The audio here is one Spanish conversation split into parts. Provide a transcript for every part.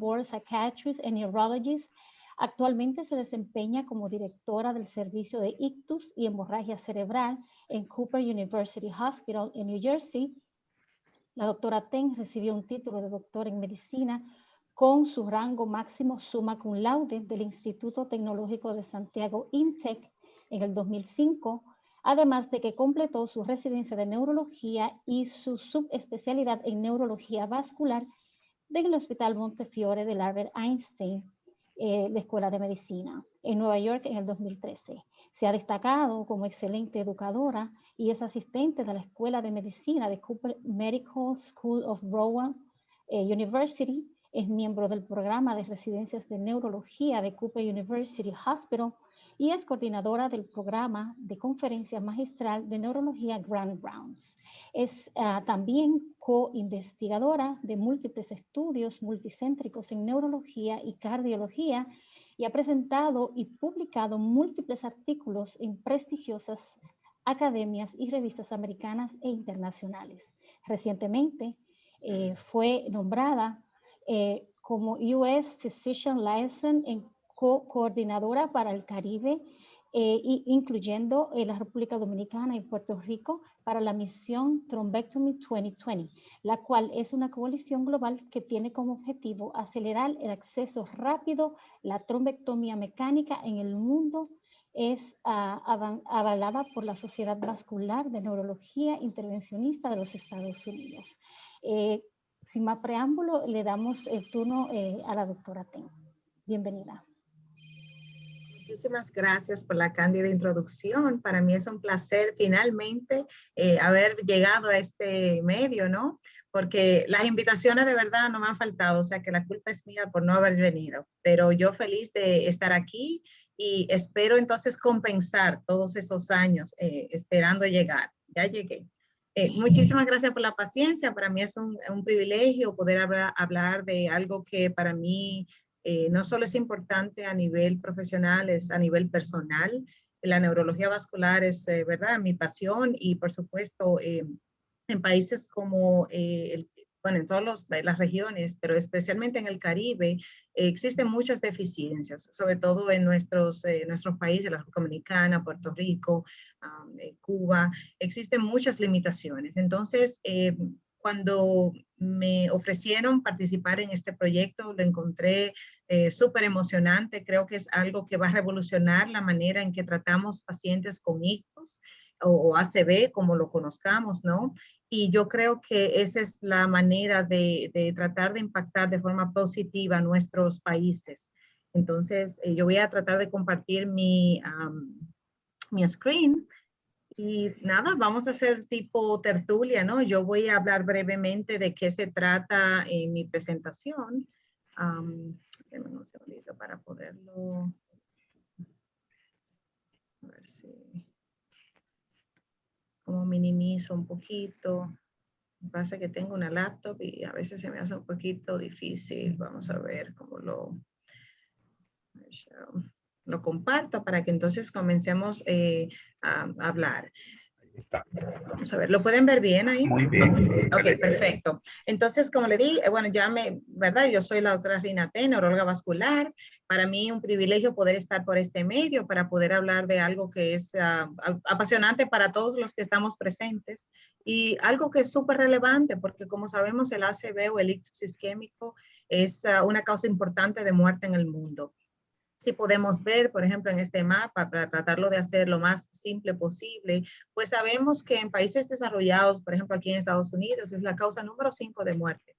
board psychiatrist and neurologist. Actualmente se desempeña como directora del servicio de ictus y hemorragia cerebral en Cooper University Hospital en New Jersey. La doctora Ten recibió un título de doctor en medicina con su rango máximo summa cum laude del Instituto Tecnológico de Santiago INTEC en el 2005, además de que completó su residencia de neurología y su subespecialidad en neurología vascular del Hospital Montefiore del Albert Einstein, la Escuela de Medicina, en Nueva York en el 2013. Se ha destacado como excelente educadora y es asistente de la Escuela de Medicina de Cooper Medical School of Broward University. Es miembro del programa de residencias de neurología de Cooper University Hospital y es coordinadora del programa de conferencia magistral de neurología Grand Rounds. Es también co-investigadora de múltiples estudios multicéntricos en neurología y cardiología y ha presentado y publicado múltiples artículos en prestigiosas academias y revistas americanas e internacionales. Recientemente fue nombrada como U.S. Physician Liaison en coordinadora para el Caribe, incluyendo la República Dominicana y Puerto Rico para la misión Thrombectomy 2020, la cual es una coalición global que tiene como objetivo acelerar el acceso rápido. La trombectomía mecánica en el mundo es avalada por la Sociedad Vascular de Neurología Intervencionista de los Estados Unidos. Sin más preámbulo, le damos el turno a la doctora Ten. Bienvenida. Muchísimas gracias por la cándida introducción. Para mí es un placer finalmente haber llegado a este medio, ¿no? Porque las invitaciones de verdad no me han faltado, o sea que la culpa es mía por no haber venido. Pero yo feliz de estar aquí y espero entonces compensar todos esos años esperando llegar. Ya llegué. Muchísimas gracias por la paciencia. Para mí es un privilegio poder hablar de algo que para mí no solo es importante a nivel profesional, es a nivel personal. La neurología vascular es, ¿verdad?, mi pasión y por supuesto en países como, bueno, en todas las regiones, pero especialmente en el Caribe, existen muchas deficiencias, sobre todo en nuestros países, la República Dominicana, Puerto Rico, Cuba, existen muchas limitaciones. Entonces, cuando me ofrecieron participar en este proyecto, lo encontré súper emocionante. Creo que es algo que va a revolucionar la manera en que tratamos pacientes con ictus o ACV, como lo conozcamos, ¿no? Y yo creo que esa es la manera de tratar de impactar de forma positiva a nuestros países. Entonces, yo voy a tratar de compartir mi screen. Y nada, vamos a hacer tipo tertulia, ¿no? Yo voy a hablar brevemente de qué se trata en mi presentación. Denme un segundito para poderlo. A ver si. Como minimizo un poquito. Pasa que tengo una laptop y a veces se me hace un poquito difícil. Vamos a ver cómo lo comparto para que entonces comencemos a hablar. Está. Vamos a ver, ¿lo pueden ver bien ahí? Muy bien. Ok, perfecto. Entonces, como le di, bueno, ¿verdad? Yo soy la doctora Rina Ten, neuróloga vascular. Para mí un privilegio poder estar por este medio para poder hablar de algo que es apasionante para todos los que estamos presentes y algo que es súper relevante porque como sabemos el ACV o el ictus isquémico es una causa importante de muerte en el mundo. Si podemos ver, por ejemplo, en este mapa, para tratarlo de hacer lo más simple posible, pues sabemos que en países desarrollados, por ejemplo, aquí en Estados Unidos, es la causa número 5 de muerte.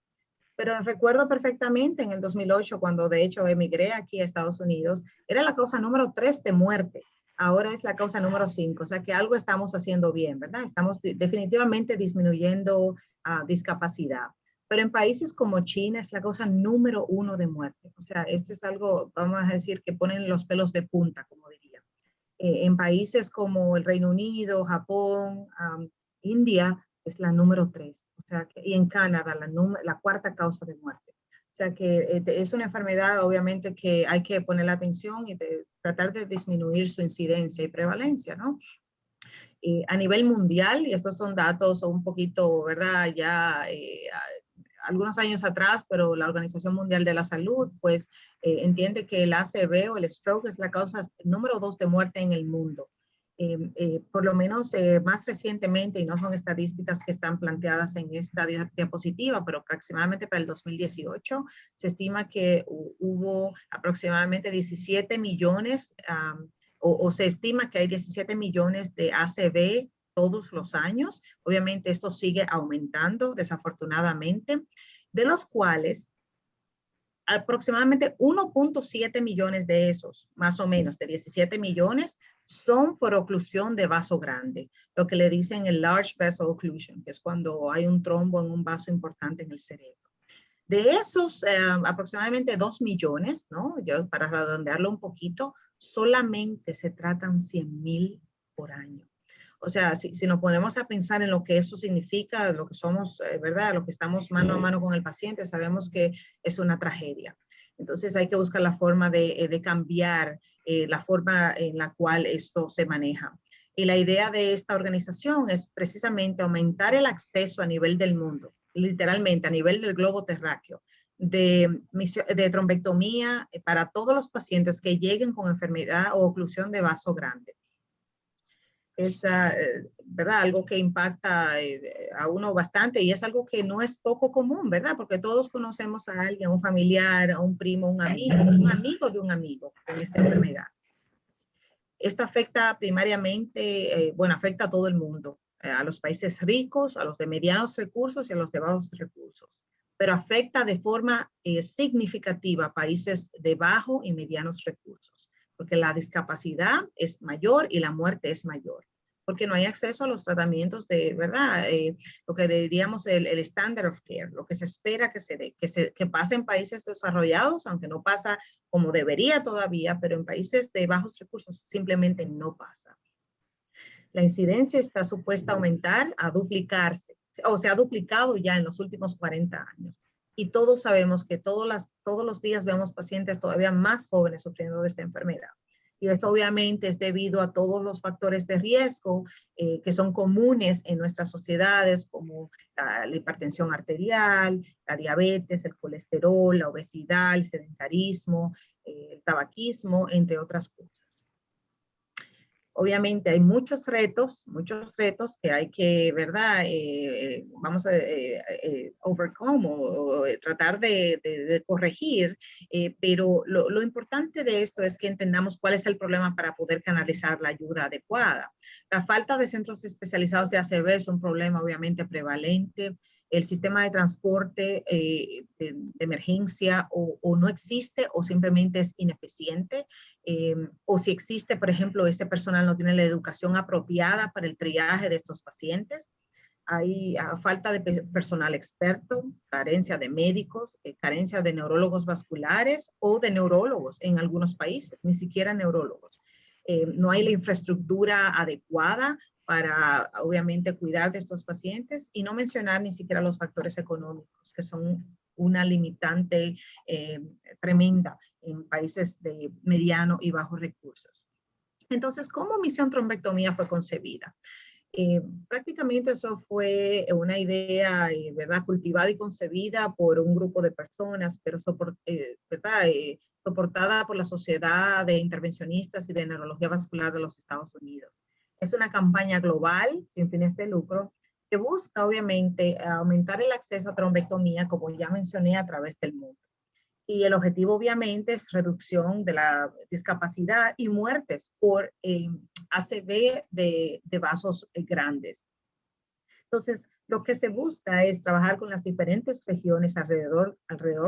Pero recuerdo perfectamente en el 2008, cuando de hecho emigré aquí a Estados Unidos, era la causa número 3 de muerte. Ahora es la causa número 5, o sea que algo estamos haciendo bien, ¿verdad? Estamos definitivamente disminuyendo discapacidad. Pero en países como China es la causa número 1 de muerte. O sea, esto es algo, vamos a decir, que ponen los pelos de punta, como diría. En países como el Reino Unido, Japón, India, es la número 3. O sea, y en Canadá, la cuarta causa de muerte. O sea, que es una enfermedad, obviamente, que hay que poner la atención y tratar de disminuir su incidencia y prevalencia, ¿no? A nivel mundial, y estos son datos un poquito, ¿verdad?, ya algunos años atrás, pero la Organización Mundial de la Salud, pues, entiende que el ACV o el stroke es la causa número 2 de muerte en el mundo. Por lo menos más recientemente, y no son estadísticas que están planteadas en esta diapositiva, pero aproximadamente para el 2018 se estima que hubo aproximadamente 17 millones, o se estima que hay 17 millones de ACV todos los años. Obviamente esto sigue aumentando, desafortunadamente, de los cuales aproximadamente 1.7 millones de esos, más o menos, de 17 millones, son por oclusión de vaso grande, lo que le dicen el large vessel occlusion, que es cuando hay un trombo en un vaso importante en el cerebro. De esos, aproximadamente 2 millones, ¿no? Yo, para redondearlo un poquito, solamente se tratan 100,000 por año. O sea, si nos ponemos a pensar en lo que eso significa, lo que somos, ¿verdad? Lo que estamos mano a mano con el paciente, sabemos que es una tragedia. Entonces hay que buscar la forma de cambiar la forma en la cual esto se maneja. Y la idea de esta organización es precisamente aumentar el acceso a nivel del mundo, literalmente a nivel del globo terráqueo, de trombectomía para todos los pacientes que lleguen con enfermedad o oclusión de vaso grande. Es, ¿verdad? Algo que impacta a uno bastante y es algo que no es poco común, ¿verdad? Porque todos conocemos a alguien, a un familiar, a un primo, un amigo de un amigo con esta enfermedad. Esto afecta primariamente, bueno, afecta a todo el mundo, a los países ricos, a los de medianos recursos y a los de bajos recursos, pero afecta de forma significativa a países de bajo y medianos recursos, porque la discapacidad es mayor y la muerte es mayor, porque no hay acceso a los tratamientos de, ¿verdad? Lo que diríamos el standard of care, lo que se espera que se dé, que pase en países desarrollados, aunque no pasa como debería todavía, pero en países de bajos recursos simplemente no pasa. La incidencia está supuesta a aumentar, a duplicarse, o se ha duplicado ya en los últimos 40 años. Y todos sabemos que todos los días vemos pacientes todavía más jóvenes sufriendo de esta enfermedad. Y esto obviamente es debido a todos los factores de riesgo que son comunes en nuestras sociedades, como la hipertensión arterial, la diabetes, el colesterol, la obesidad, el sedentarismo, el tabaquismo, entre otras cosas. Obviamente hay muchos retos que hay que, ¿verdad? Vamos a overcome o tratar de corregir, pero lo importante de esto es que entendamos cuál es el problema para poder canalizar la ayuda adecuada. La falta de centros especializados de ACV es un problema obviamente prevalente. El sistema de transporte de emergencia o no existe o simplemente es ineficiente, o si existe, por ejemplo, ese personal no tiene la educación apropiada para el triaje de estos pacientes. Hay falta de personal experto, carencia de médicos, carencia de neurólogos vasculares o de neurólogos en algunos países, ni siquiera neurólogos. No hay la infraestructura adecuada para, obviamente, cuidar de estos pacientes y no mencionar ni siquiera los factores económicos, que son una limitante tremenda en países de mediano y bajos recursos. Entonces, ¿cómo Misión Trombectomía fue concebida? Prácticamente eso fue una idea, ¿verdad? Cultivada y concebida por un grupo de personas, pero ¿verdad? Soportada por la Sociedad de Intervencionistas y de Neurología Vascular de los Estados Unidos. Es una campaña global, sin fines de lucro, que busca obviamente aumentar el acceso a trombectomía, como ya mencioné, a través del mundo. Y el objetivo obviamente es reducción de la discapacidad y muertes por ACV de vasos grandes. Entonces, lo que se busca es trabajar con las diferentes regiones alrededor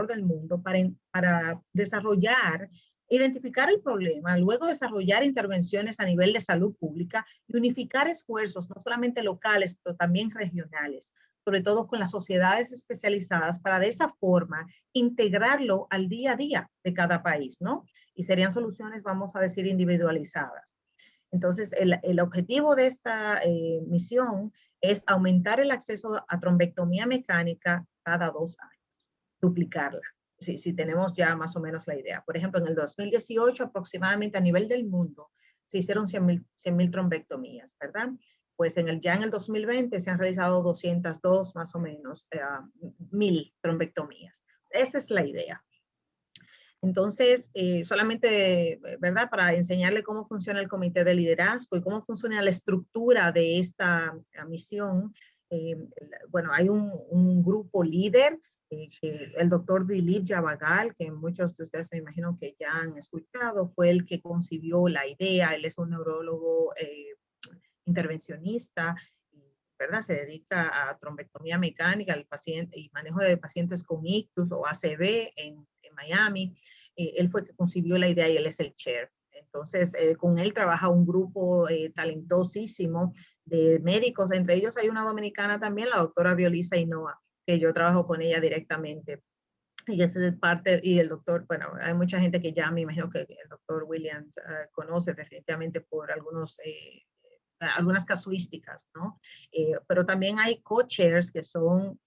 del mundo para desarrollar, identificar el problema, luego desarrollar intervenciones a nivel de salud pública y unificar esfuerzos, no solamente locales, pero también regionales, sobre todo con las sociedades especializadas, para de esa forma integrarlo al día a día de cada país, ¿no? Y serían soluciones, vamos a decir, individualizadas. Entonces, el objetivo de esta misión es aumentar el acceso a trombectomía mecánica cada 2 años, duplicarla, si tenemos ya más o menos la idea. Por ejemplo, en el 2018 aproximadamente a nivel del mundo se hicieron 100,000 trombectomías, ¿verdad? pues ya en el 2020 se han realizado 202 más o menos 1000 trombectomías. Esa es la idea. Entonces, solamente, ¿verdad? Para enseñarle cómo funciona el comité de liderazgo y cómo funciona la estructura de esta misión. Bueno, hay un grupo líder, el doctor Dilip Javagal, que muchos de ustedes me imagino que ya han escuchado, fue el que concibió la idea. Él es un neurólogo intervencionista, ¿verdad? Se dedica a trombectomía mecánica al paciente y manejo de pacientes con ictus o ACV en Miami. Él fue que concibió la idea y él es el chair. Entonces, con él trabaja un grupo talentosísimo de médicos. Entre ellos hay una dominicana también, la doctora Violisa Hinoa, que yo trabajo con ella directamente. Y esa es parte, y el doctor, bueno, hay mucha gente que ya me imagino que el doctor Williams conoce definitivamente por algunas casuísticas, ¿no? Pero también hay co-chairs que son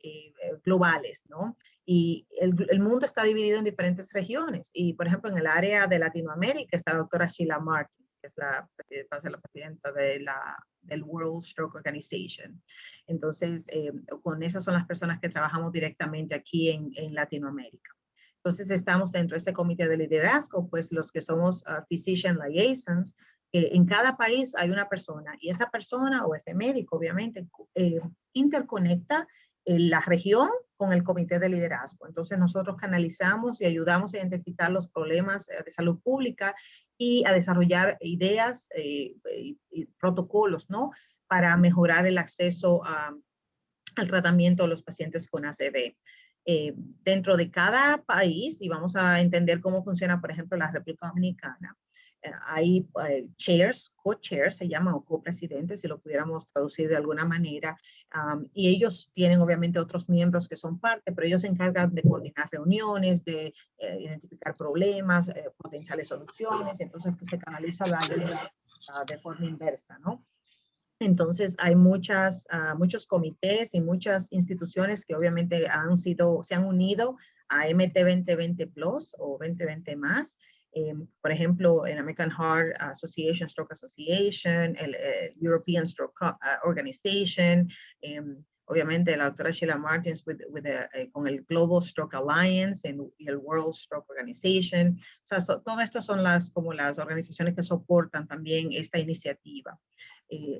globales, ¿no? Y el mundo está dividido en diferentes regiones. Y, por ejemplo, en el área de Latinoamérica está la doctora Sheila Martins, que es la presidenta del World Stroke Organization. Entonces, con esas son las personas que trabajamos directamente aquí en Latinoamérica. Entonces, estamos dentro de este comité de liderazgo, pues los que somos physician liaisons. En cada país hay una persona y esa persona o ese médico, obviamente, interconecta la región con el comité de liderazgo. Entonces, nosotros canalizamos y ayudamos a identificar los problemas de salud pública y a desarrollar ideas y protocolos, ¿no? Para mejorar el acceso al tratamiento de los pacientes con ACV. Dentro de cada país, y vamos a entender cómo funciona, por ejemplo, la República Dominicana, hay chairs, co-chairs se llaman, o copresidentes, si lo pudiéramos traducir de alguna manera, y ellos tienen obviamente otros miembros que son parte, pero ellos se encargan de coordinar reuniones, de identificar problemas, potenciales soluciones, entonces se canaliza la ayuda de forma inversa, ¿no? Entonces hay muchos comités y muchas instituciones que obviamente se han unido a MT 2020 Plus o 2020 más. Por ejemplo, en American Heart Association, Stroke Association, el European Stroke Organization, obviamente la doctora Sheila Martins con el Global Stroke Alliance y el World Stroke Organization. O sea, todo esto son como las organizaciones que soportan también esta iniciativa.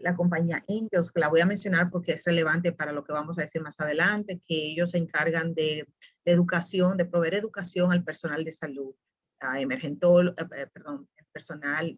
La compañía Angels, que la voy a mencionar porque es relevante para lo que vamos a decir más adelante, que ellos se encargan de educación, de proveer educación al personal de salud, el personal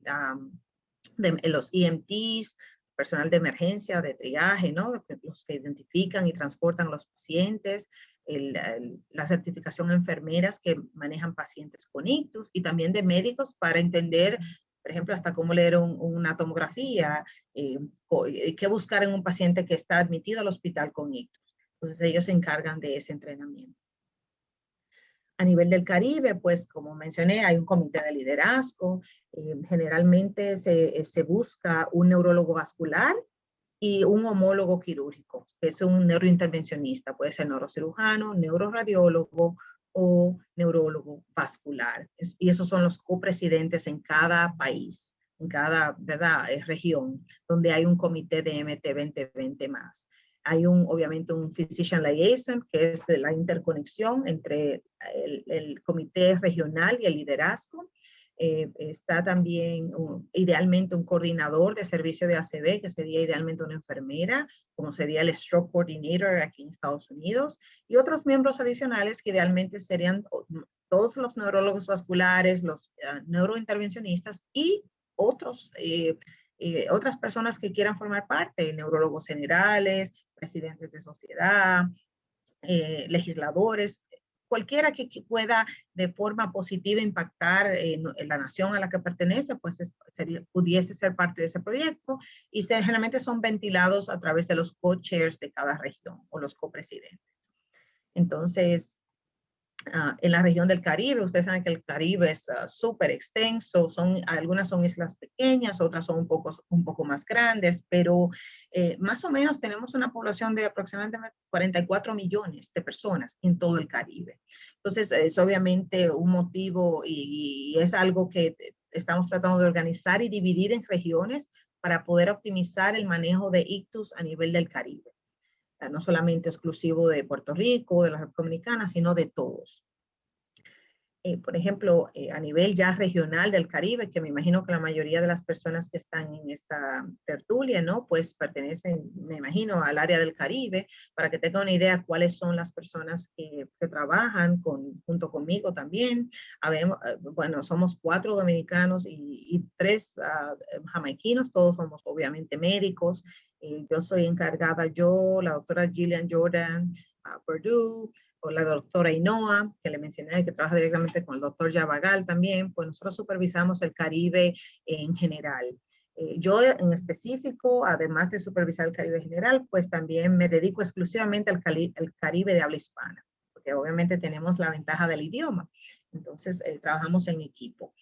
de los EMTs, personal de emergencia, de triaje, ¿no? Los que identifican y transportan a los pacientes, la certificación de enfermeras que manejan pacientes con ictus y también de médicos para entender, por ejemplo, hasta cómo leer una tomografía, qué buscar en un paciente que está admitido al hospital con ictus. Entonces ellos se encargan de ese entrenamiento. A nivel del Caribe, pues como mencioné, hay un comité de liderazgo. Generalmente se busca un neurólogo vascular y un homólogo quirúrgico, que es un neurointervencionista, puede ser neurocirujano, neuroradiólogo o neurólogo vascular. Y esos son los copresidentes en cada país, en cada, ¿verdad?, región, donde hay un comité de MT 2020 más. Hay obviamente un physician liaison, que es de la interconexión entre el comité regional y el liderazgo. Está también idealmente un coordinador de servicio de ACV, que sería idealmente una enfermera, como sería el Stroke Coordinator aquí en Estados Unidos, y otros miembros adicionales que idealmente serían todos los neurólogos vasculares, los neurointervencionistas y otras personas que quieran formar parte, neurólogos generales, presidentes de sociedad, legisladores, cualquiera que pueda de forma positiva impactar en la nación a la que pertenece, pues pudiese ser parte de ese proyecto y generalmente son ventilados a través de los co-chairs de cada región o los copresidentes. Entonces, en la región del Caribe, ustedes saben que el Caribe es súper extenso, algunas son islas pequeñas, otras son un poco más grandes, pero más o menos tenemos una población de aproximadamente 44 millones de personas en todo el Caribe. Entonces, es obviamente un motivo y es algo que estamos tratando de organizar y dividir en regiones para poder optimizar el manejo de ictus a nivel del Caribe. No solamente exclusivo de Puerto Rico, de la República Dominicana, sino de todos. Por ejemplo, a nivel ya regional del Caribe, que me imagino que la mayoría de las personas que están en esta tertulia, ¿no? Pues pertenecen, me imagino, al área del Caribe, para que tengan una idea cuáles son las personas que trabajan junto conmigo también. Bueno, somos 4 dominicanos y 3 jamaiquinos, todos somos obviamente médicos. Yo soy encargada, la doctora Gillian Jordan Purdue, o la doctora Inoa, que le mencioné, que trabaja directamente con el doctor Yavagal también, pues nosotros supervisamos el Caribe en general. Yo en específico, además de supervisar el Caribe general, pues también me dedico exclusivamente al Caribe de habla hispana, porque obviamente tenemos la ventaja del idioma. Entonces, trabajamos en equipo.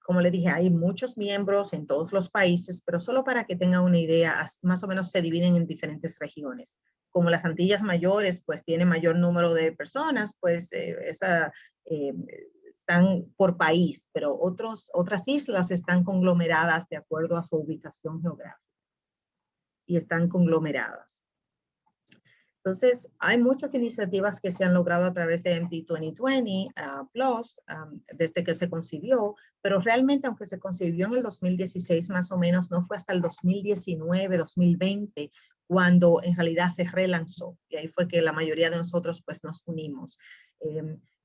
Como le dije, hay muchos miembros en todos los países, pero solo para que tengan una idea, más o menos se dividen en diferentes regiones. Como las Antillas Mayores, pues tiene mayor número de personas, pues están por país, pero otras islas están conglomeradas de acuerdo a su ubicación geográfica y están conglomeradas. Entonces, hay muchas iniciativas que se han logrado a través de MT 2020 Plus desde que se concibió, pero realmente aunque se concibió en el 2016 más o menos, no fue hasta el 2019, 2020, cuando en realidad se relanzó. Y ahí fue que la mayoría de nosotros pues nos unimos.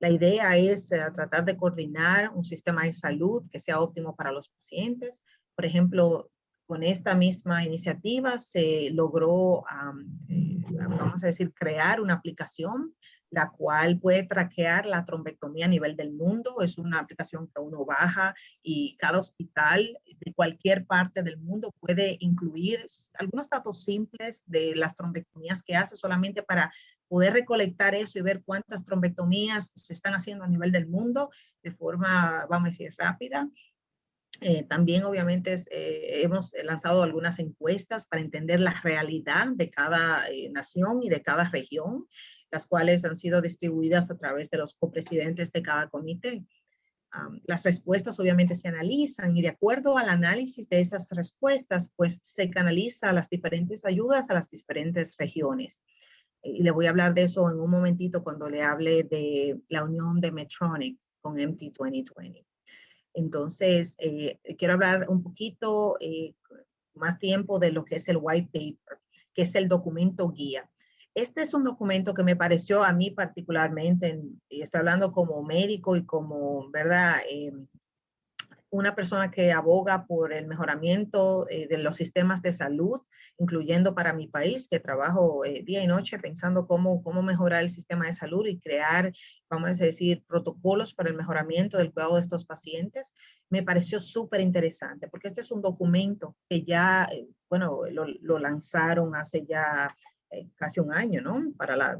La idea es tratar de coordinar un sistema de salud que sea óptimo para los pacientes. Por ejemplo, con esta misma iniciativa se logró, vamos a decir, crear una aplicación la cual puede traquear la trombectomía a nivel del mundo. Es una aplicación que uno baja y cada hospital de cualquier parte del mundo puede incluir algunos datos simples de las trombectomías que hace, solamente para poder recolectar eso y ver cuántas trombectomías se están haciendo a nivel del mundo de forma, vamos a decir, rápida. También obviamente hemos lanzado algunas encuestas para entender la realidad de cada nación y de cada región, las cuales han sido distribuidas a través de los copresidentes de cada comité. Las respuestas obviamente se analizan y de acuerdo al análisis de esas respuestas, pues se canaliza las diferentes ayudas a las diferentes regiones. Y le voy a hablar de eso en un momentito cuando le hable de la unión de Medtronic con MT 2020. Entonces, quiero hablar un poquito más tiempo de lo que es el white paper, que es el documento guía. Este es un documento que me pareció a mí particularmente, y estoy hablando como médico y como, ¿verdad?, una persona que aboga por el mejoramiento de los sistemas de salud, incluyendo para mi país, que trabajo día y noche pensando cómo mejorar el sistema de salud y crear, vamos a decir, protocolos para el mejoramiento del cuidado de estos pacientes. Me pareció súper interesante, porque este es un documento que ya, bueno, lo lanzaron hace ya casi un año, ¿no?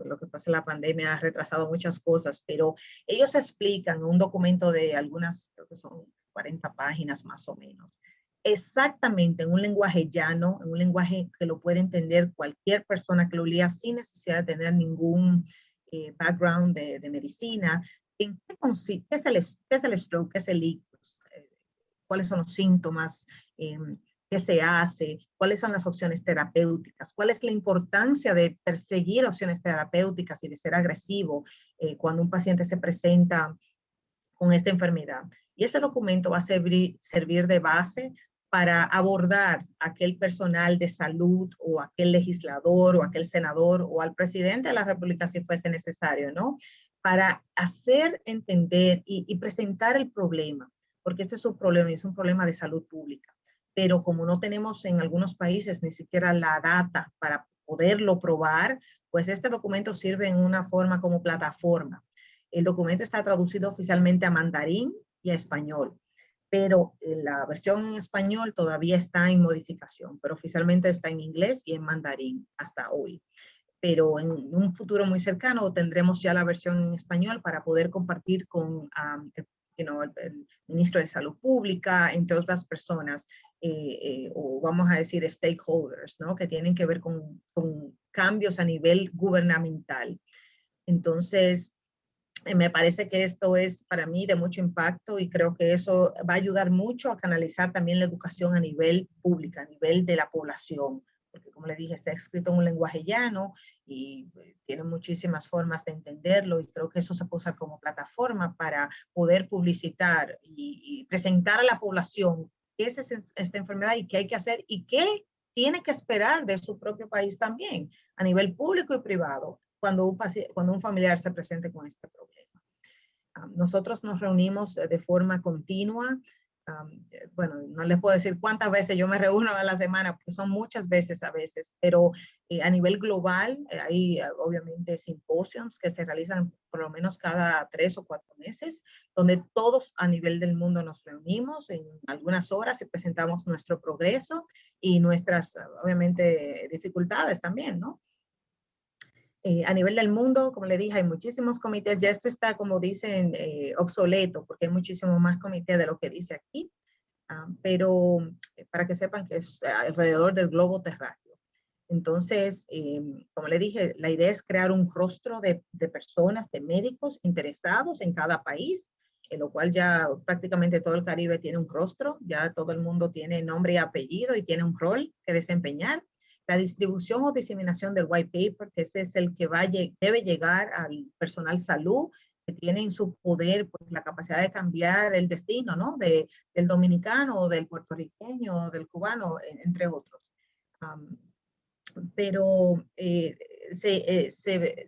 Lo que pasa en la pandemia ha retrasado muchas cosas, pero ellos explican un documento de algunas, creo que son 40 páginas más o menos, exactamente en un lenguaje llano, en un lenguaje que lo puede entender cualquier persona que lo lea sin necesidad de tener ningún background de medicina. ¿En qué consiste? ¿Qué es el stroke? ¿Qué es el ictus? ¿Cuáles son los síntomas? ¿Qué se hace? ¿Cuáles son las opciones terapéuticas? ¿Cuál es la importancia de perseguir opciones terapéuticas y de ser agresivo cuando un paciente se presenta con esta enfermedad? Y ese documento va a servir de base para abordar a aquel personal de salud o aquel legislador o aquel senador o al presidente de la República si fuese necesario, ¿no? Para hacer entender y presentar el problema, porque este es un problema y es un problema de salud pública. Pero como no tenemos en algunos países ni siquiera la data para poderlo probar, pues este documento sirve en una forma como plataforma. El documento está traducido oficialmente a mandarín y a español, pero la versión en español todavía está en modificación, pero oficialmente está en inglés y en mandarín hasta hoy. Pero en un futuro muy cercano tendremos ya la versión en español para poder compartir con el ministro de Salud Pública, entre otras personas, o vamos a decir stakeholders, ¿no? Que tienen que ver con cambios a nivel gubernamental. Entonces, Me parece que esto es para mí de mucho impacto y creo que eso va a ayudar mucho a canalizar también la educación a nivel público, a nivel de la población, porque como le dije, está escrito en un lenguaje llano y tiene muchísimas formas de entenderlo y creo que eso se puede usar como plataforma para poder publicitar y presentar a la población qué es esta enfermedad y qué hay que hacer y qué tiene que esperar de su propio país también, a nivel público y privado cuando un familiar se presente con este problema. Nosotros nos reunimos de forma continua. Bueno, no les puedo decir cuántas veces yo me reúno a la semana, porque son muchas veces a veces, pero a nivel global hay obviamente simposios que se realizan por lo menos cada 3 o 4 meses, donde todos a nivel del mundo nos reunimos en algunas horas y presentamos nuestro progreso y nuestras, obviamente, dificultades también, ¿no? A nivel del mundo, como le dije, hay muchísimos comités. Ya esto está, como dicen, obsoleto, porque hay muchísimo más comités de lo que dice aquí. Pero para que sepan que es alrededor del globo terráqueo. Entonces, como le dije, la idea es crear un rostro de personas, de médicos interesados en cada país, en lo cual ya prácticamente todo el Caribe tiene un rostro, ya todo el mundo tiene nombre y apellido y tiene un rol que desempeñar. La distribución o diseminación del white paper, que ese es el que debe llegar al personal salud, que tiene en su poder pues, la capacidad de cambiar el destino, ¿no? Del dominicano, del puertorriqueño, del cubano, entre otros. Pero se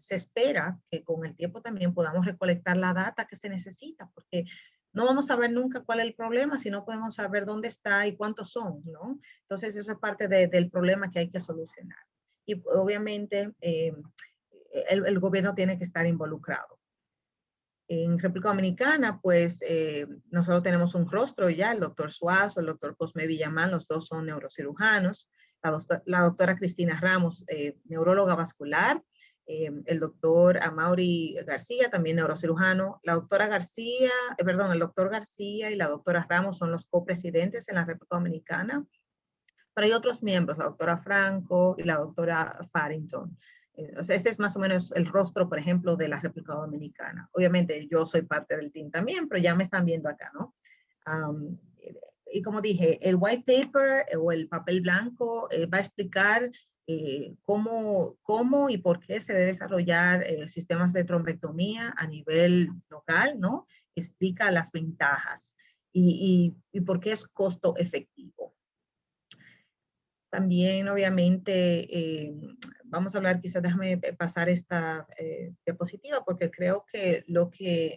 espera que con el tiempo también podamos recolectar la data que se necesita, porque no vamos a ver nunca cuál es el problema si no podemos saber dónde está y cuántos son, ¿no? Entonces eso es parte del problema que hay que solucionar. Y obviamente el gobierno tiene que estar involucrado. En República Dominicana, pues nosotros tenemos un rostro ya, el doctor Suazo, el doctor Cosme Villamán, los dos son neurocirujanos, la doctora Cristina Ramos, neuróloga vascular, el doctor Amaury García, también neurocirujano, la doctora García, perdón, el doctor García y la doctora Ramos son los copresidentes en la República Dominicana, pero hay otros miembros, la doctora Franco y la doctora Farrington. O sea, ese es más o menos el rostro, por ejemplo, de la República Dominicana. Obviamente yo soy parte del team también, pero ya me están viendo acá, ¿no? Y como dije, el white paper o el papel blanco va a explicar cómo y por qué se debe desarrollar sistemas de trombectomía a nivel local, ¿no? Explica las ventajas y por qué es costo efectivo. También, obviamente, vamos a hablar, quizás déjame pasar esta diapositiva, porque creo que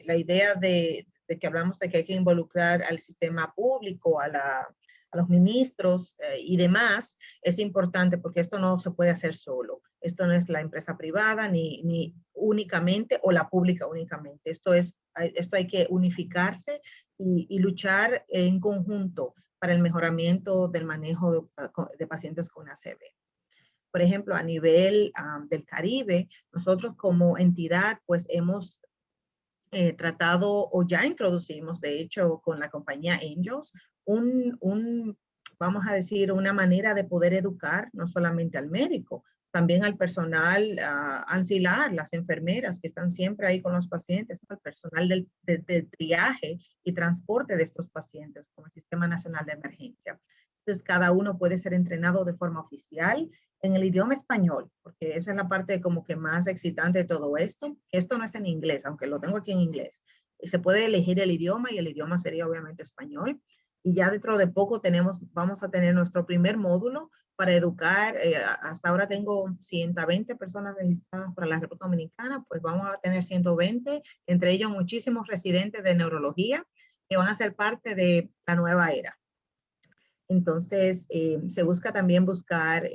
la idea de que hablamos de que hay que involucrar al sistema público, a los ministros y demás, es importante porque esto no se puede hacer solo. Esto no es la empresa privada ni únicamente o la pública únicamente. Esto hay que unificarse y luchar en conjunto para el mejoramiento del manejo de pacientes con ACV. Por ejemplo, a nivel del Caribe, nosotros como entidad, pues hemos tratado o ya introducimos, de hecho, con la compañía Angels, vamos a decir, una manera de poder educar no solamente al médico, también al personal ancilar, las enfermeras que están siempre ahí con los pacientes, al personal del triaje y transporte de estos pacientes con el Sistema Nacional de Emergencia. Entonces, cada uno puede ser entrenado de forma oficial en el idioma español, porque esa es la parte como que más excitante de todo esto. Esto no es en inglés, aunque lo tengo aquí en inglés. Se puede elegir el idioma y el idioma sería obviamente español. Y ya dentro de poco vamos a tener nuestro primer módulo para educar. Hasta ahora tengo 120 personas registradas para la República Dominicana, pues vamos a tener 120, entre ellos muchísimos residentes de neurología que van a ser parte de la nueva era. Entonces, se busca también buscar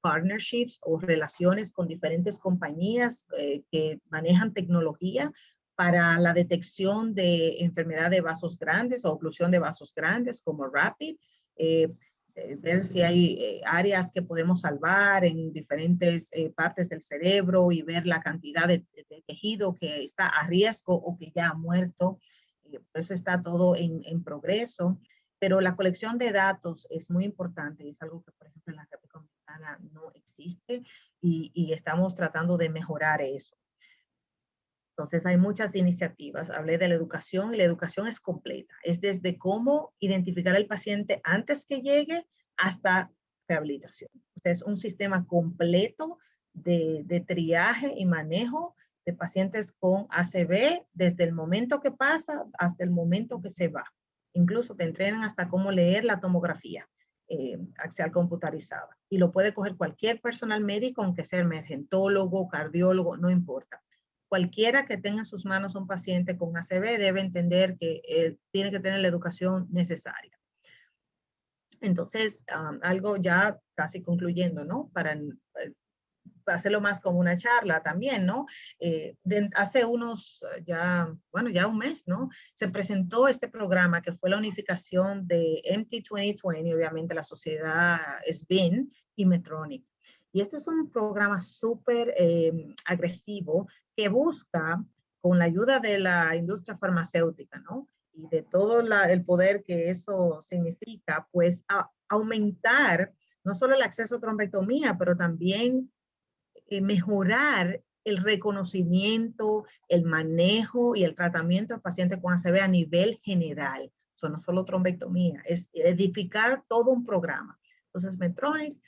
partnerships o relaciones con diferentes compañías que manejan tecnología para la detección de enfermedad de vasos grandes o oclusión de vasos grandes como RAPID, ver si hay áreas que podemos salvar en diferentes partes del cerebro y ver la cantidad de tejido que está a riesgo o que ya ha muerto. Por eso está todo en progreso. Pero la colección de datos es muy importante, es algo que, por ejemplo, en la República Dominicana no existe y estamos tratando de mejorar eso. Entonces hay muchas iniciativas. Hablé de la educación y la educación es completa. Es desde cómo identificar al paciente antes que llegue hasta rehabilitación. Es un sistema completo de triaje y manejo de pacientes con ACV desde el momento que pasa hasta el momento que se va. Incluso te entrenan hasta cómo leer la tomografía axial computarizada. Y lo puede coger cualquier personal médico, aunque sea emergentólogo, cardiólogo, no importa. Cualquiera que tenga en sus manos un paciente con ACV debe entender que tiene que tener la educación necesaria. Entonces, algo ya casi concluyendo, ¿no? Para hacerlo más como una charla también, ¿no? Hace unos, bueno, ya un mes, ¿no? Se presentó este programa que fue la unificación de MT 2020, obviamente la sociedad SBIN y Medtronic. Y este es un programa súper agresivo que busca, con la ayuda de la industria farmacéutica, ¿no? Y de todo el poder que eso significa, pues aumentar no solo el acceso a trombectomía, pero también mejorar el reconocimiento, el manejo y el tratamiento del paciente con ACV a nivel general. Eso no solo trombectomía, es edificar todo un programa. Entonces, Medtronic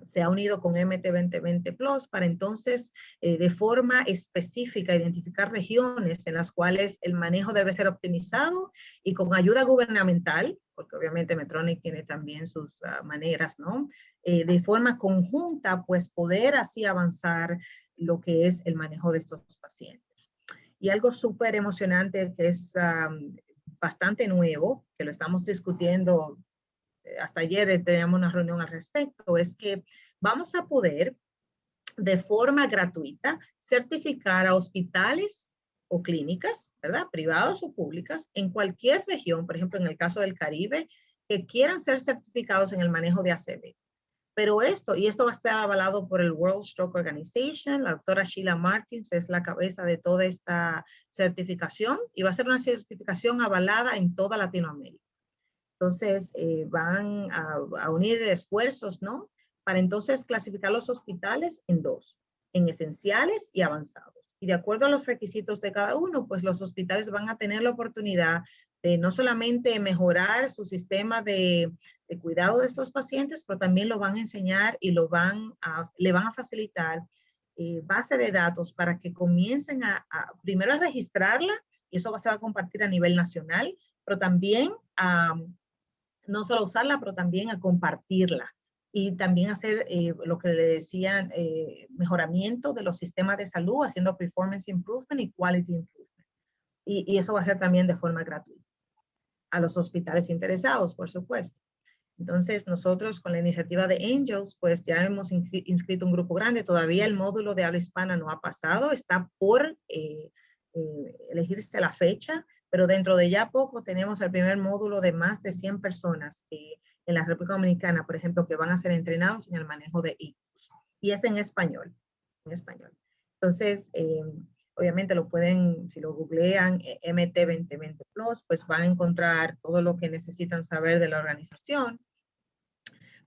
se ha unido con MT 2020 Plus para entonces de forma específica identificar regiones en las cuales el manejo debe ser optimizado y con ayuda gubernamental, porque obviamente Medtronic tiene también sus maneras, ¿no? De forma conjunta, pues poder así avanzar lo que es el manejo de estos pacientes. Y algo súper emocionante que es bastante nuevo, que lo estamos discutiendo hasta ayer teníamos una reunión al respecto, es que vamos a poder de forma gratuita certificar a hospitales o clínicas, ¿verdad? Privadas o públicas, en cualquier región, por ejemplo, en el caso del Caribe, que quieran ser certificados en el manejo de ACV. Pero esto va a estar avalado por el World Stroke Organization. La doctora Sheila Martins es la cabeza de toda esta certificación y va a ser una certificación avalada en toda Latinoamérica. Entonces, van a unir esfuerzos, ¿no? Para entonces clasificar los hospitales en dos, en esenciales y avanzados. Y de acuerdo a los requisitos de cada uno, pues los hospitales van a tener la oportunidad de no solamente mejorar su sistema de cuidado de estos pacientes, pero también lo van a enseñar y le van a facilitar base de datos para que comiencen primero a registrarla, y eso se va a compartir a nivel nacional, pero también no solo usarla, pero también a compartirla y también hacer lo que le decían, mejoramiento de los sistemas de salud, haciendo performance improvement y quality improvement. Y eso va a ser también de forma gratuita a los hospitales interesados, por supuesto. Entonces, nosotros con la iniciativa de Angels, pues ya hemos inscrito un grupo grande. Todavía el módulo de habla hispana no ha pasado, está por elegirse la fecha, pero dentro de ya poco tenemos el primer módulo de más de 100 personas en la República Dominicana, por ejemplo, que van a ser entrenados en el manejo de ictus. Y es en español, en español. Entonces, obviamente lo pueden, si lo googlean, MT 2020 Plus, pues van a encontrar todo lo que necesitan saber de la organización.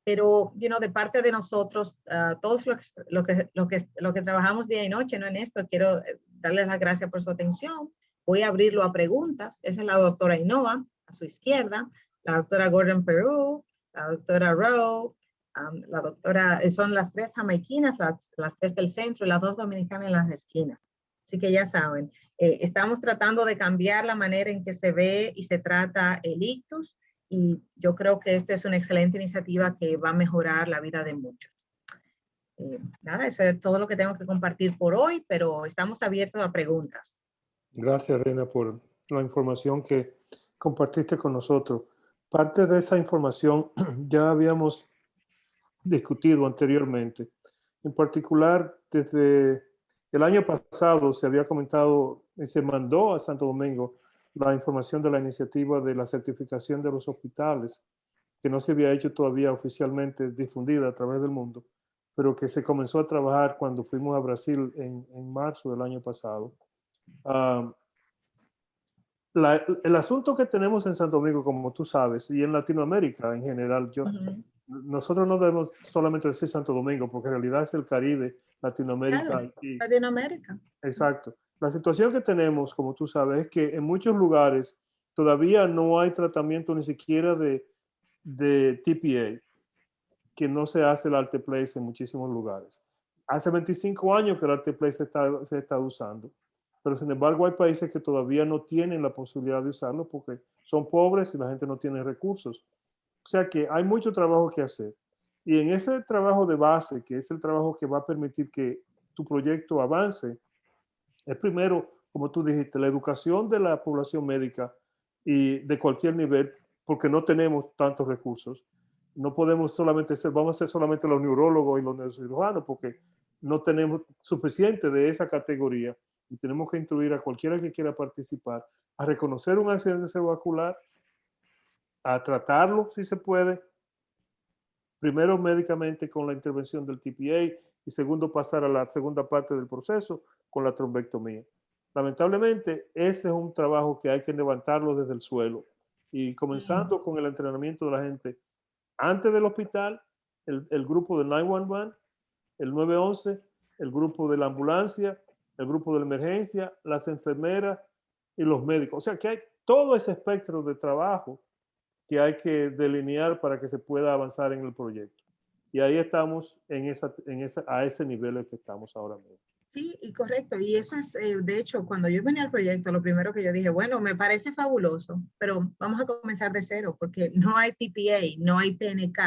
Pero, de parte de nosotros, todos lo que trabajamos día y noche, ¿no? En esto, quiero darles las gracias por su atención. Voy a abrirlo a preguntas. Esa es la doctora Ainhoa, a su izquierda, la doctora Gordon Perú, la doctora Rowe, la doctora, son las tres jamaiquinas, las tres del centro y las dos dominicanas en las esquinas. Así que ya saben, estamos tratando de cambiar la manera en que se ve y se trata el ictus, y yo creo que esta es una excelente iniciativa que va a mejorar la vida de muchos. Nada, eso es todo lo que tengo que compartir por hoy, pero estamos abiertos a preguntas. Gracias, Reina, por la información que compartiste con nosotros. Parte de esa información ya habíamos discutido anteriormente. En particular, desde el año pasado se había comentado y se mandó a Santo Domingo la información de la iniciativa de la certificación de los hospitales, que no se había hecho todavía oficialmente difundida a través del mundo, pero que se comenzó a trabajar cuando fuimos a Brasil en marzo del año pasado. el asunto que tenemos en Santo Domingo, como tú sabes, y en Latinoamérica en general, nosotros no debemos solamente decir Santo Domingo, porque en realidad es el Caribe, Latinoamérica, Claro, Haití. Latinoamérica. Exacto. La situación que tenemos, como tú sabes, es que en muchos lugares todavía no hay tratamiento ni siquiera de TPA, que no se hace el Alteplase en muchísimos lugares. Hace 25 años que el Alteplase se está usando, pero sin embargo hay países que todavía no tienen la posibilidad de usarlo porque son pobres y la gente no tiene recursos. O sea que hay mucho trabajo que hacer. Y en ese trabajo de base, que es el trabajo que va a permitir que tu proyecto avance, es primero, como tú dijiste, la educación de la población médica y de cualquier nivel, porque no tenemos tantos recursos. No podemos solamente ser, vamos a ser solamente los neurólogos y los neurocirujanos, porque no tenemos suficiente de esa categoría y tenemos que instruir a cualquiera que quiera participar a reconocer un accidente cerebrovascular, a tratarlo si se puede, primero médicamente con la intervención del TPA y segundo pasar a la segunda parte del proceso con la trombectomía. Lamentablemente, ese es un trabajo que hay que levantarlo desde el suelo y comenzando con el entrenamiento de la gente antes del hospital, el grupo del 911, el 911, el grupo de la ambulancia, el grupo de la emergencia, las enfermeras y los médicos. O sea que hay todo ese espectro de trabajo que hay que delinear para que se pueda avanzar en el proyecto. Y ahí estamos a ese nivel en que estamos ahora mismo. Sí, y correcto. Y eso es, de hecho, cuando yo venía al proyecto, lo primero que yo dije, bueno, me parece fabuloso, pero vamos a comenzar de cero porque no hay TPA, no hay TNK.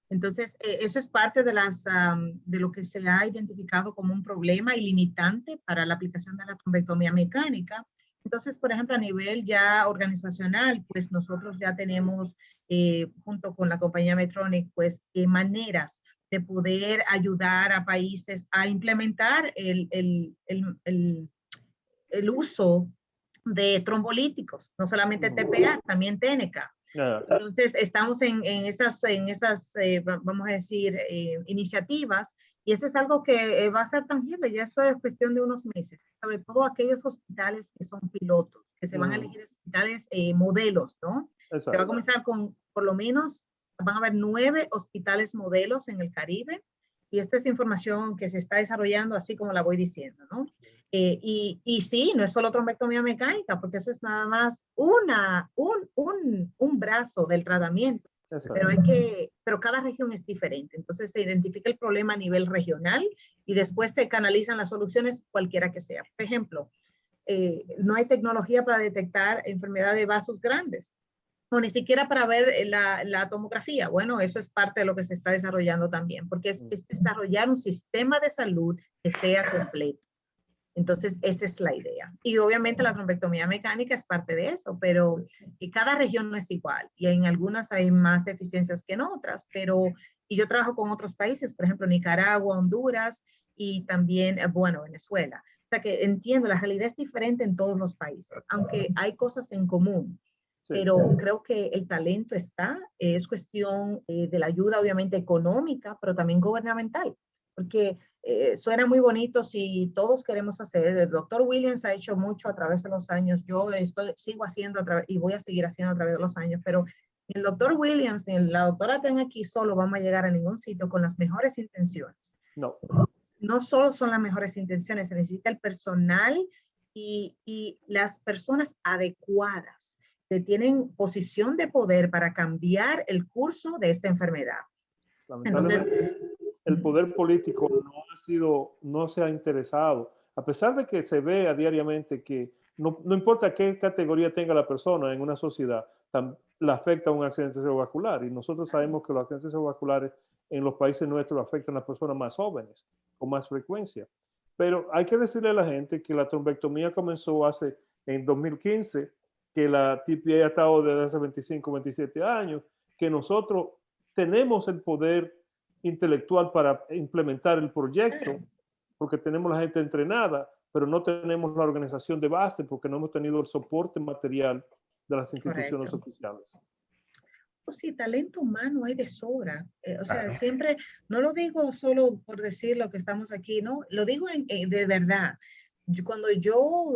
Entonces, eso es parte de lo que se ha identificado como un problema y limitante para la aplicación de la trombectomía mecánica. Entonces, por ejemplo, a nivel ya organizacional, pues nosotros ya tenemos, junto con la compañía Medtronic, pues maneras de poder ayudar a países a implementar el uso de trombolíticos, no solamente TPA, también TNK. Entonces, estamos en esas vamos a decir, iniciativas, y eso es algo que va a ser tangible, ya eso es cuestión de unos meses, sobre todo aquellos hospitales que son pilotos, que se van a elegir hospitales modelos, ¿no? Exacto. Se va a comenzar con, por lo menos, van a haber 9 hospitales modelos en el Caribe, y esta es información que se está desarrollando así como la voy diciendo, ¿no? Y sí, no es solo trombectomía mecánica, porque eso es nada más un brazo del tratamiento, pero cada región es diferente. Entonces se identifica el problema a nivel regional y después se canalizan las soluciones cualquiera que sea. Por ejemplo, no hay tecnología para detectar enfermedad de vasos grandes, o ni siquiera para ver la tomografía. Bueno, eso es parte de lo que se está desarrollando también, porque es desarrollar un sistema de salud que sea completo. Entonces, esa es la idea. Y obviamente la trombectomía mecánica es parte de eso, pero cada región no es igual. Y en algunas hay más deficiencias que en otras, y yo trabajo con otros países, por ejemplo, Nicaragua, Honduras y también, bueno, Venezuela. O sea que entiendo, la realidad es diferente en todos los países, aunque hay cosas en común. Pero creo que el talento está, es cuestión de la ayuda obviamente económica, pero también gubernamental, porque suena muy bonito si todos queremos hacer. El doctor Williams ha hecho mucho a través de los años, yo sigo haciendo y voy a seguir haciendo a través de los años, pero ni el doctor Williams ni la doctora Ten aquí solo vamos a llegar a ningún sitio con las mejores intenciones. No. No solo son las mejores intenciones, se necesita el personal y las personas adecuadas que tienen posición de poder para cambiar el curso de esta enfermedad. Entonces, el poder político no se ha interesado, a pesar de que se ve diariamente que no importa qué categoría tenga la persona en una sociedad, la afecta un accidente cerebrovascular, y nosotros sabemos que los accidentes cerebrovasculares en los países nuestros afectan a las personas más jóvenes, con más frecuencia. Pero hay que decirle a la gente que la trombectomía comenzó en 2015, que la TPA ha estado desde hace 25, 27 años, que nosotros tenemos el poder intelectual para implementar el proyecto, porque tenemos la gente entrenada, pero no tenemos la organización de base porque no hemos tenido el soporte material de las instituciones oficiales. Pues sí, talento humano hay de sobra. O sea, siempre, no lo digo solo por decir lo que estamos aquí, no, lo digo de verdad. cuando yo,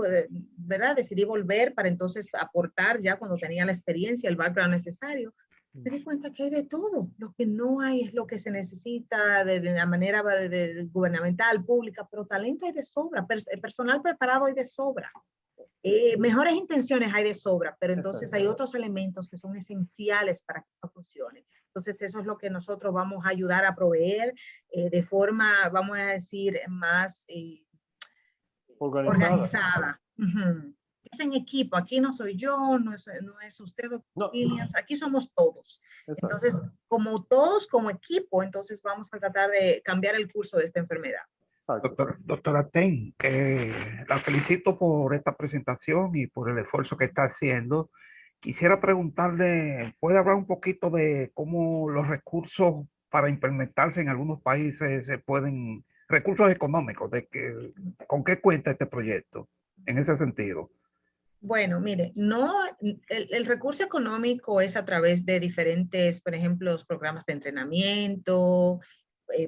¿verdad? Decidí volver para entonces aportar ya cuando tenía la experiencia, el background necesario, me di cuenta que hay de todo. Lo que no hay es lo que se necesita de la manera de gubernamental, pública, pero talento hay de sobra, personal preparado hay de sobra. Mejores intenciones hay de sobra, pero entonces hay otros elementos que son esenciales para que esto funcione. Entonces eso es lo que nosotros vamos a ayudar a proveer de forma, vamos a decir, más organizada. Es en equipo, aquí no soy yo, no es usted, Williams, aquí somos todos. Exacto. Entonces, como todos, como equipo, entonces vamos a tratar de cambiar el curso de esta enfermedad. Doctora Ten, la felicito por esta presentación y por el esfuerzo que está haciendo. Quisiera preguntarle, ¿puede hablar un poquito de cómo los recursos para implementarse en algunos países se pueden, recursos económicos, con qué cuenta este proyecto en ese sentido? Bueno, mire, el recurso económico es a través de diferentes, por ejemplo, los programas de entrenamiento.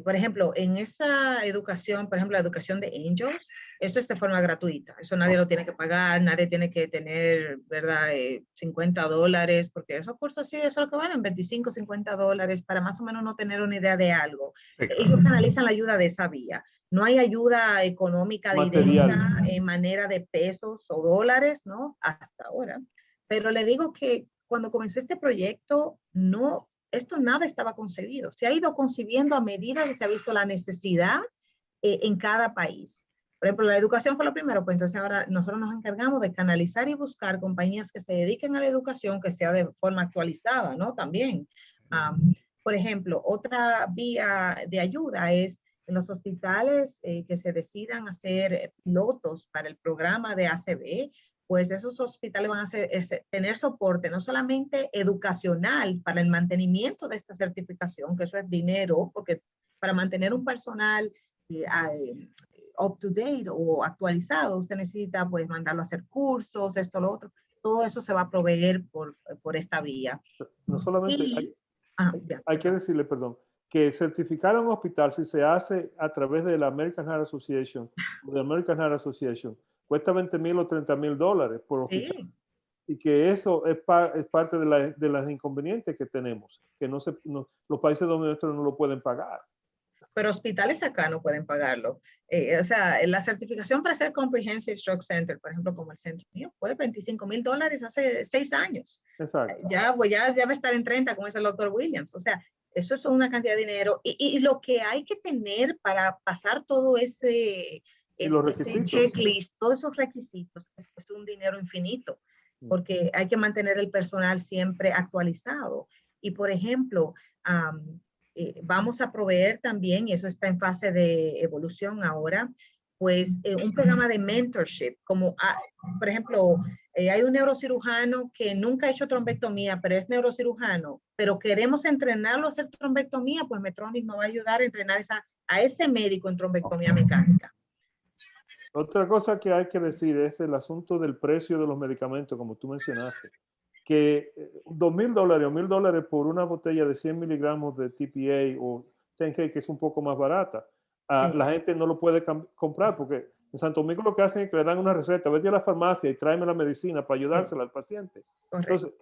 Por ejemplo, en esa educación, por ejemplo, la educación de Angels, esto es de forma gratuita. Eso nadie lo tiene que pagar, nadie tiene que tener, ¿verdad? $50, porque esos cursos sí, eso es lo que valen, $25, $50, para más o menos no tener una idea de algo. Ellos canalizan la ayuda de esa vía. No hay ayuda económica directa en manera de pesos o dólares, ¿no? Hasta ahora. Pero le digo que cuando comenzó este proyecto, esto nada estaba concebido. Se ha ido concibiendo a medida que se ha visto la necesidad en cada país. Por ejemplo, la educación fue lo primero, pues entonces ahora nosotros nos encargamos de canalizar y buscar compañías que se dediquen a la educación, que sea de forma actualizada, ¿no? También. Por ejemplo, otra vía de ayuda es en los hospitales que se decidan hacer pilotos para el programa de ACV, pues esos hospitales van a tener soporte no solamente educacional para el mantenimiento de esta certificación, que eso es dinero, porque para mantener un personal up to date o actualizado, usted necesita pues mandarlo a hacer cursos, esto, lo otro. Todo eso se va a proveer por esta vía. No solamente hay que decirle, perdón, que certificar un hospital, si se hace a través de la American Heart Association o de American Heart Association, cuesta $20,000 o $30,000 por hospital. Sí. Y que eso es parte de las inconvenientes que tenemos, que los países nuestros no lo pueden pagar. Pero hospitales acá no pueden pagarlo. O sea, la certificación para ser Comprehensive Stroke Center, por ejemplo, como el centro mío, fue $25,000 hace 6 años. Exacto. Ya va a estar en 30, como dice el doctor Williams. O sea, eso es una cantidad de dinero. Y lo que hay que tener para pasar todo ese checklist, todos esos requisitos, es un dinero infinito, porque hay que mantener el personal siempre actualizado. Y, por ejemplo, vamos a proveer también, y eso está en fase de evolución ahora, pues un programa de mentorship, como por ejemplo, hay un neurocirujano que nunca ha hecho trombectomía, pero es neurocirujano, pero queremos entrenarlo a hacer trombectomía, pues Medtronic nos va a ayudar a entrenar a ese médico en trombectomía mecánica. Otra cosa que hay que decir es el asunto del precio de los medicamentos, como tú mencionaste, que $2,000 o $1,000 por una botella de 100 miligramos de TPA o 10K, que es un poco más barata, la gente no lo puede comprar, porque en Santo Domingo lo que hacen es que le dan una receta, vete a la farmacia y tráeme la medicina para ayudársela al paciente. Correcto. Entonces,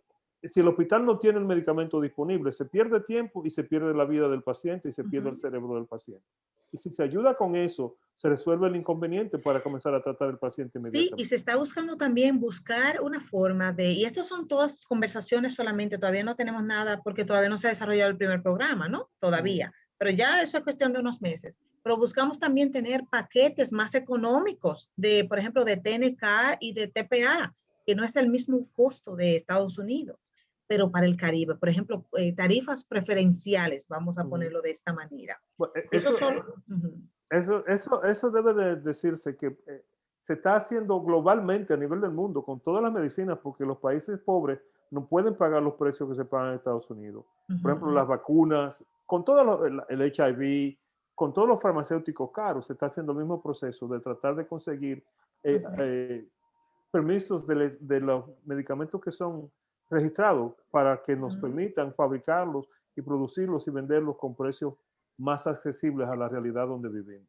si el hospital no tiene el medicamento disponible, se pierde tiempo y se pierde la vida del paciente y se pierde el cerebro del paciente. Y si se ayuda con eso, se resuelve el inconveniente para comenzar a tratar al paciente inmediatamente. Sí, y se está buscando también buscar una forma y estas son todas conversaciones solamente, todavía no tenemos nada porque todavía no se ha desarrollado el primer programa, ¿no? Todavía. Pero ya eso es cuestión de unos meses. Pero buscamos también tener paquetes más económicos de, por ejemplo, de TNK y de TPA, que no es el mismo costo de Estados Unidos, pero para el Caribe. Por ejemplo, tarifas preferenciales, vamos a ponerlo de esta manera. Bueno, eso debe de decirse que se está haciendo globalmente a nivel del mundo con todas las medicinas, porque los países pobres no pueden pagar los precios que se pagan en Estados Unidos. Por ejemplo, las vacunas, con todo el HIV, con todos los farmacéuticos caros, se está haciendo el mismo proceso de tratar de conseguir permisos de los medicamentos que son registrados para que nos permitan fabricarlos y producirlos y venderlos con precios más accesibles a la realidad donde vivimos.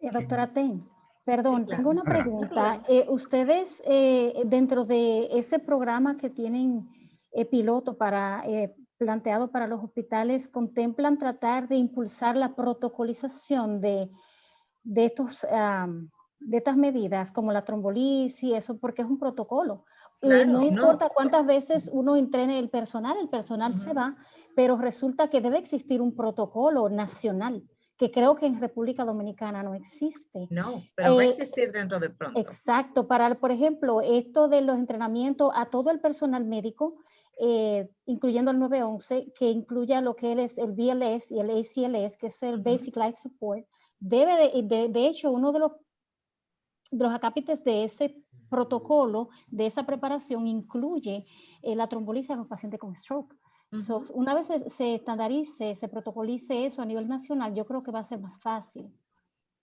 Doctora Ten, Perdón, Sí, claro. tengo una pregunta. Ustedes, dentro de ese programa que tienen piloto planteado para los hospitales, ¿contemplan tratar de impulsar la protocolización de estas medidas, como la trombolisis, eso, porque es un protocolo? Claro, No no. importa cuántas veces uno entrene el personal se va, pero resulta que debe existir un protocolo nacional, que creo que en República Dominicana no existe. No, pero va a existir dentro de pronto. Exacto, por ejemplo, esto de los entrenamientos a todo el personal médico, incluyendo el 911, que incluya lo que es el BLS y el ACLS, que es el Basic Life Support, de hecho, uno de los acápites de ese protocolo, de esa preparación, incluye la trombolisis en los pacientes con stroke. So, una vez se estandarice, se protocolice eso a nivel nacional, yo creo que va a ser más fácil.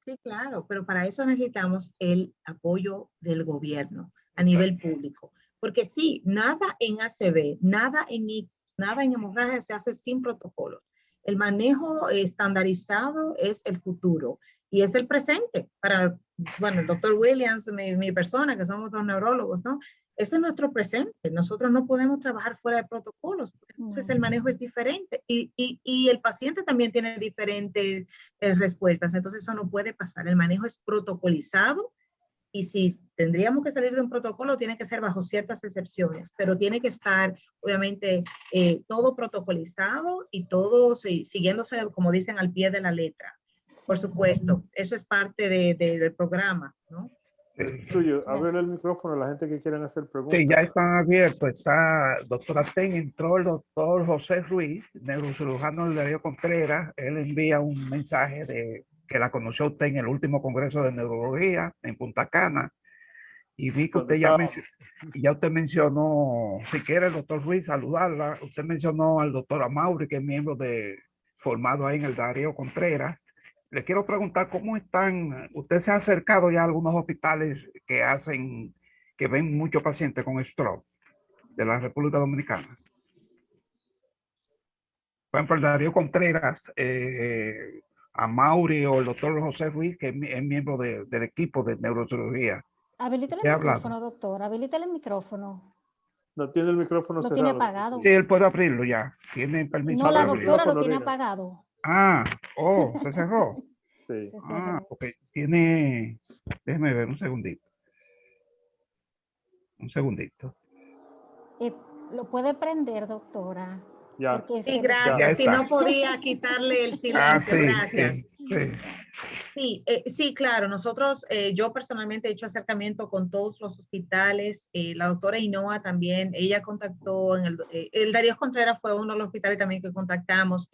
Sí, claro, pero para eso necesitamos el apoyo del gobierno a nivel público. Porque sí, nada en ACV, nada en hemorragia se hace sin protocolo. El manejo estandarizado es el futuro y es el presente. Bueno, el doctor Williams, mi persona, que somos dos neurólogos, ¿no? Ese es nuestro presente. Nosotros no podemos trabajar fuera de protocolos, entonces el manejo es diferente y el paciente también tiene diferentes respuestas, entonces eso no puede pasar. El manejo es protocolizado y si tendríamos que salir de un protocolo, tiene que ser bajo ciertas excepciones, pero tiene que estar, obviamente, todo protocolizado y todo siguiéndose, como dicen, al pie de la letra. Por supuesto, eso es parte del programa, ¿no? Tuyo, abre el micrófono a la gente que quieran hacer preguntas. Sí, ya están abiertos. Está, doctora Ten, entró el doctor José Ruiz, neurocirujano del Darío Contreras. Él envía un mensaje de que la conoció usted en el último congreso de neurología en Punta Cana. Y vi que usted ya usted mencionó, si quiere el doctor Ruiz saludarla, usted mencionó al doctor Amaury, que es miembro formado ahí en el Darío Contreras. Le quiero preguntar cómo están, usted se ha acercado ya a algunos hospitales que ven muchos pacientes con stroke de la República Dominicana. Por ejemplo, el Darío Contreras, a Mauri o el doctor José Ruiz, que es miembro del equipo de neurocirugía. Habilita el micrófono, doctor, habilita el micrófono. No tiene el micrófono cerrado. Lo tiene apagado. Sí, él puede abrirlo ya. Tiene permiso. No, la doctora lo tiene apagado. Se cerró. Sí. Ok. Déjeme ver un segundito. Lo puede prender, doctora. Ya. Sí, gracias. Si no podía quitarle el silencio, gracias. Sí, claro. Nosotros, yo personalmente he hecho acercamiento con todos los hospitales. La doctora Inoa también, ella contactó el Darío Contreras fue uno de los hospitales también que contactamos.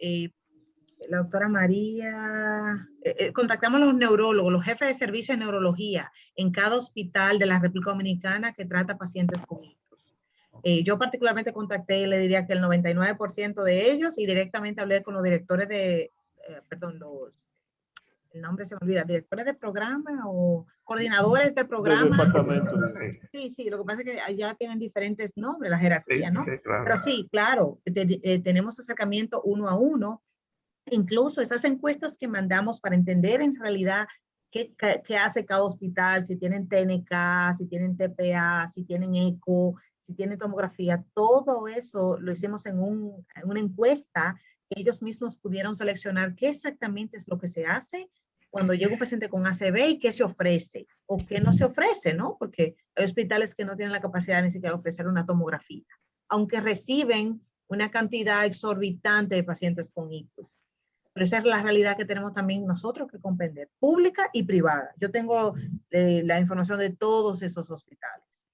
La doctora María, contactamos a los neurólogos, los jefes de servicio de neurología en cada hospital de la República Dominicana que trata pacientes con ictus. Yo particularmente contacté, le diría que el 99% de ellos y directamente hablé con los directores el nombre se me olvida, directores de programa o coordinadores de programa. Del departamento. Sí, lo que pasa es que allá tienen diferentes nombres, la jerarquía, ¿no? Sí, claro. Pero sí, claro, tenemos acercamiento uno a uno. Incluso esas encuestas que mandamos para entender en realidad qué hace cada hospital, si tienen TNK, si tienen TPA, si tienen eco, si tienen tomografía, todo eso lo hicimos en una encuesta que ellos mismos pudieron seleccionar qué exactamente es lo que se hace cuando llega un paciente con ACV y qué se ofrece o qué no se ofrece, ¿no? Porque hay hospitales que no tienen la capacidad ni siquiera de ofrecer una tomografía, aunque reciben una cantidad exorbitante de pacientes con ictus. Pero esa es la realidad que tenemos también nosotros que comprender, pública y privada. Yo tengo la información de todos esos hospitales,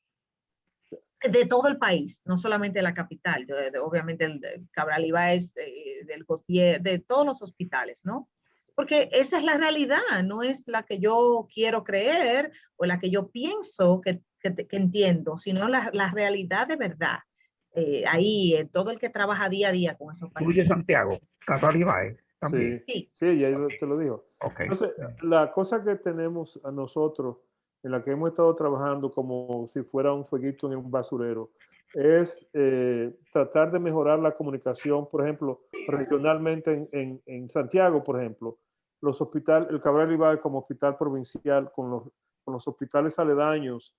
de todo el país, no solamente de la capital, obviamente el Cabral Ibáez, del Gautier, de todos los hospitales, ¿no? Porque esa es la realidad, no es la que yo quiero creer o la que yo pienso que entiendo, sino la realidad de verdad. Ahí, todo el que trabaja día a día con esos pacientes. Incluye Santiago, Cabral Ibáez. Sí, ya te lo digo. Okay. Entonces, la cosa que tenemos a nosotros, en la que hemos estado trabajando como si fuera un fueguito en un basurero, es tratar de mejorar la comunicación, por ejemplo, regionalmente en Santiago, por ejemplo. los hospitales, el Cabral Ibáez como hospital provincial, con los hospitales aledaños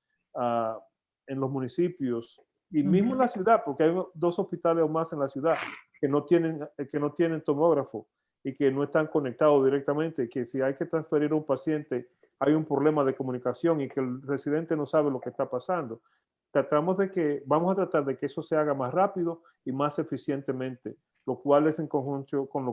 en los municipios y mismo en la ciudad, porque hay 2 hospitales o más en la ciudad que no tienen tomógrafo y que no están conectados directamente, que si hay que transferir a un paciente hay un problema de comunicación y que el residente no sabe lo que está pasando. Vamos a tratar de que eso se haga más rápido y más eficientemente, lo cual es en conjunto con lo que